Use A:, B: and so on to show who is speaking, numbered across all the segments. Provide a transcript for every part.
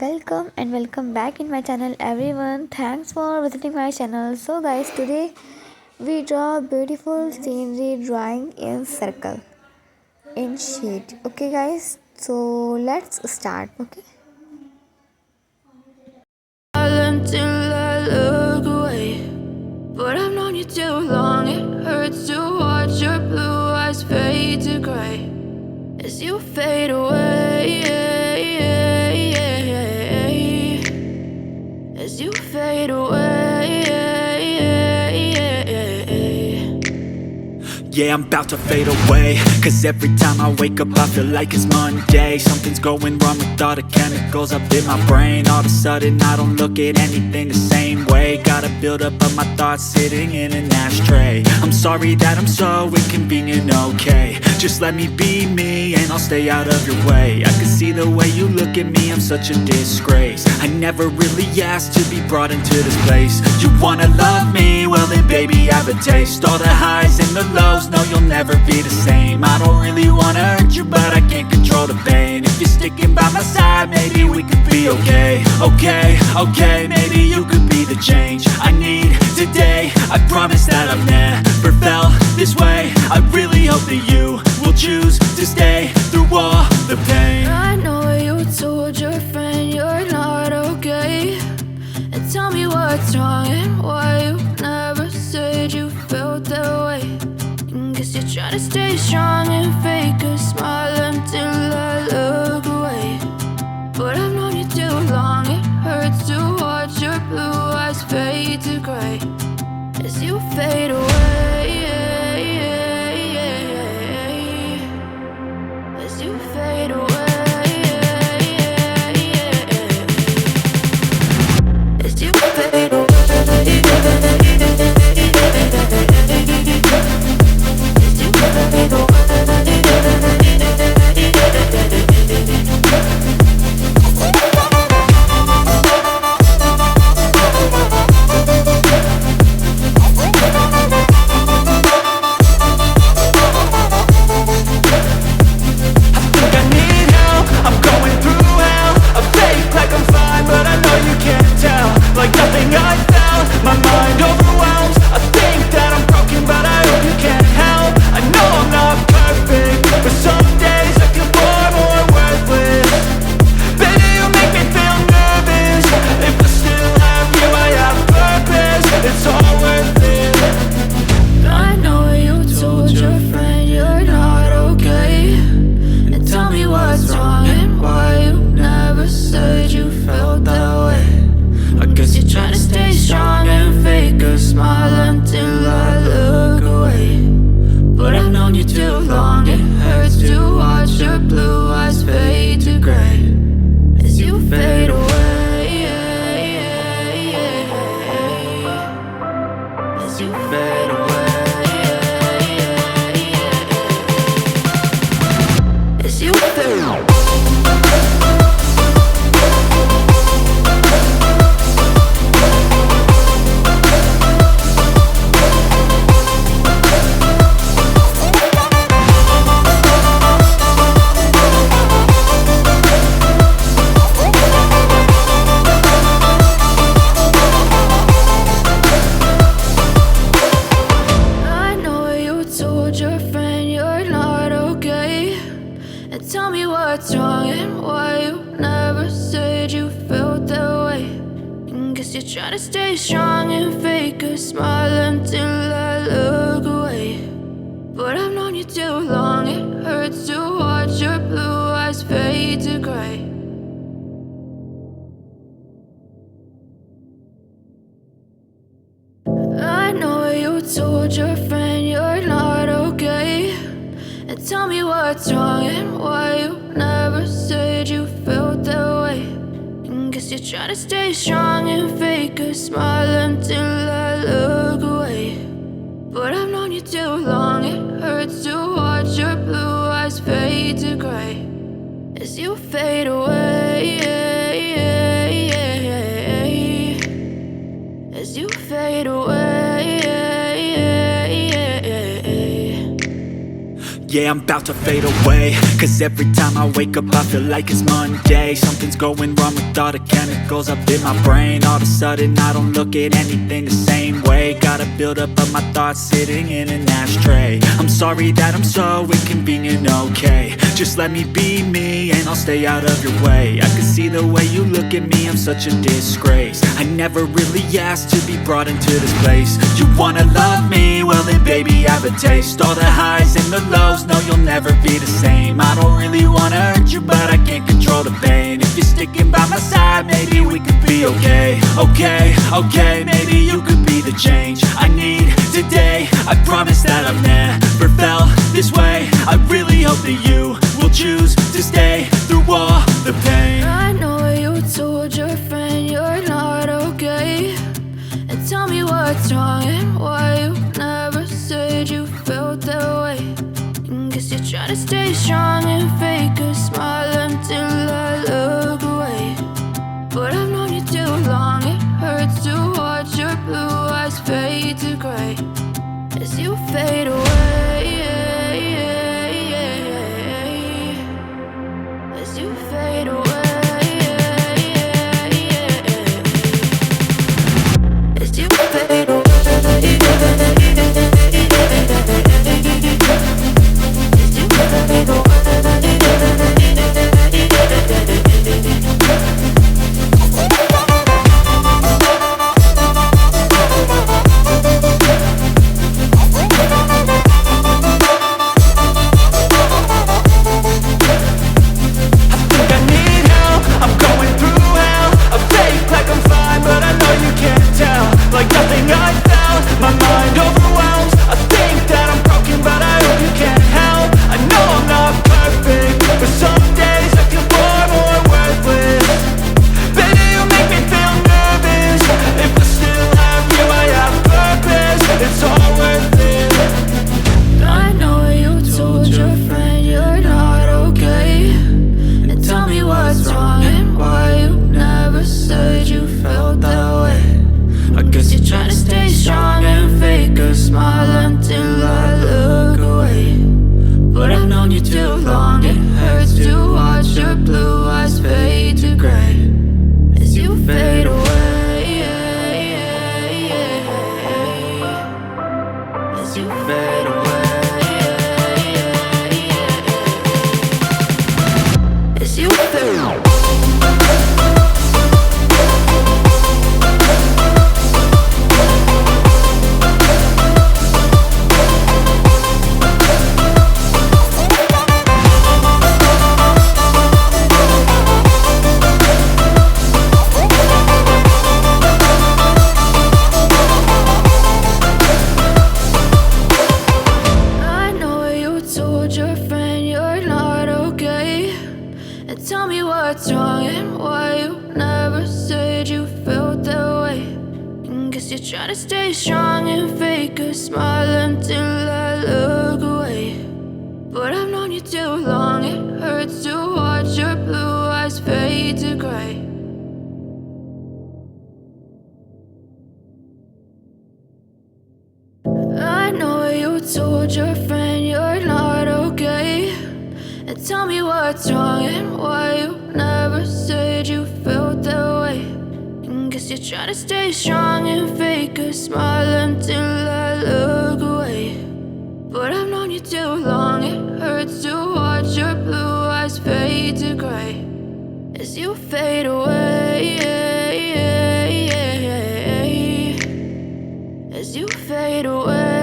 A: Welcome and welcome back in my channel everyone. Thanks for visiting my channel. So guys, today we draw beautiful scenery drawing in circle in sheet. Okay guys, so let's start. Okay.
B: Until I look away, but I've known you too long. It hurts to watch your blue eyes fade to gray as you fade away. As you fade away.
C: Yeah, I'm about to fade away. Cause every time I wake up I feel like it's Monday. Something's going wrong with all the chemicals up in my brain. All of a sudden I don't look at anything the same way. Got a buildup of my thoughts sitting in an ashtray. I'm sorry that I'm so inconvenient, okay. Just let me be me and I'll stay out of your way. I can see the way you look at me, I'm such a disgrace. I never really asked to be brought into this place. You wanna love me? Well then baby I have a taste. All the highs and the lows, no you'll never be the same. I don't really wanna hurt you but I can't control the pain. If you're sticking by my side maybe we could be okay. Okay, maybe you could be the change I need today. I promise that I've never felt this way. I really hope that you will choose to stay through all the pain.
B: I know you told your friend you're not okay, and tell me what's wrong and why you never said you felt that way. Guess you're trying to stay strong and fake a smile until I look away. But I've known you too long, it hurts to watch your blue eyes fade to gray as you fade away. As you fade away. As you fade away. Tell me what's wrong and why you never said you felt that way. Guess you're trying to stay strong and fake a smile until I look away. But I've known you too long, it hurts to watch your blue eyes fade to gray. I know you told your friend you're not okay, and tell me what's wrong and why you never said you felt that way. Guess you're trying to stay strong and fake a smile until I look away. But I've known you too long, it hurts to watch your blue eyes fade to gray as you fade away. As you fade away.
C: Yeah, I'm about to fade away, cause every time I wake up I feel like it's Monday. Something's going wrong with all the chemicals up in my brain. All of a sudden I don't look at anything the same way. Gotta build up of my thoughts sitting in an ashtray. I'm sorry that I'm so inconvenient, okay. Just let me be me and I'll stay out of your way. I can see the way you look at me, I'm such a disgrace. I never really asked to be brought into this place. You wanna love me? Well then baby I have a taste. All the highs and the lows, no you'll never be the same. I don't really wanna hurt you but I can't control the pain. If you're sticking by my side maybe we could be okay. Okay, maybe you could be the change I need today. I promise that I've never felt this way. I really hope that you will choose to stay through all the pain.
B: I know you told your friend you're not okay, and tell me what's wrong and why you never said you felt that way. And guess you're trying to stay strong and fake a smile until I look away. But I've known you too long, it hurts to watch your blue eyes fade to gray as you fade away. As you fade away. As you fade away. As you fade away.
C: Like nothing I found, my mind overwhelms. I think that I'm broken, but I hope you can't help. I know I'm not perfect, but some days I feel far more worthless. Baby, you make me feel nervous. If I still have you, I have purpose. It's all worth it.
B: I know you told your friend you're not okay, and tell me what's wrong and why you never said you felt that way. I guess you're trying to stay strong and fake a smile until I look away. But I've known you too long, it hurts to watch your blue eyes fade to gray as you fade away. As you fade away. As you fade away. Tell me what's wrong and why you never said you felt that way. And guess you're trying to stay strong and fake a smile until I look away. But I've known you too long, it hurts to watch your blue eyes fade to gray. I know you told your friend you're not okay, and tell me what's wrong and why you never said you felt that way. And guess you're trying to stay strong and fake a smile until I look away. But I've known you too long, it hurts to watch your blue eyes fade to gray as you fade away. As you fade away.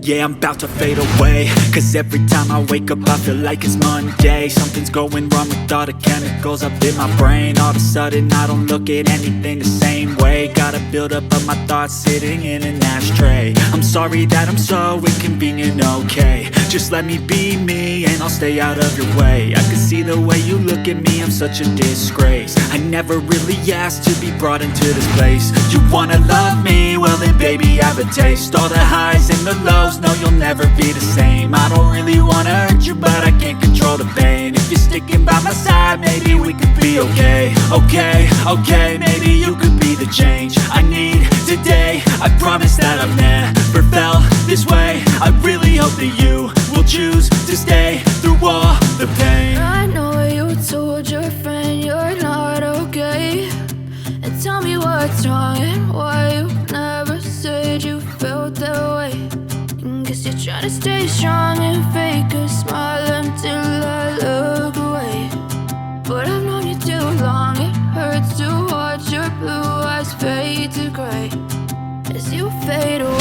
C: Yeah, I'm about to fade away, cause every time I wake up I feel like it's Monday. Something's going wrong with all the chemicals up in my brain. All of a sudden I don't look at anything the same way. Gotta build up of my thoughts sitting in an ashtray. I'm sorry that I'm so inconvenient, okay. Just let me be me and I'll stay out of your way. I can see the way you look at me, I'm such a disgrace. I never really asked to be brought into this place. You wanna love me? Well then baby I have a taste. All the highs and the lows, no you'll never be the same. I don't really wanna hurt you but I can't control the pain. If you're sticking by my side maybe we could be okay. Okay, maybe you could be the change I need today. I promise that I've never I really hope that you will choose to stay through all the pain.
B: I know you told your friend you're not okay, and tell me what's wrong and why you never said you felt that way. And guess you're trying to stay strong and fake a smile until I look away. But I've known you too long, it hurts to watch your blue eyes fade to gray as you fade away.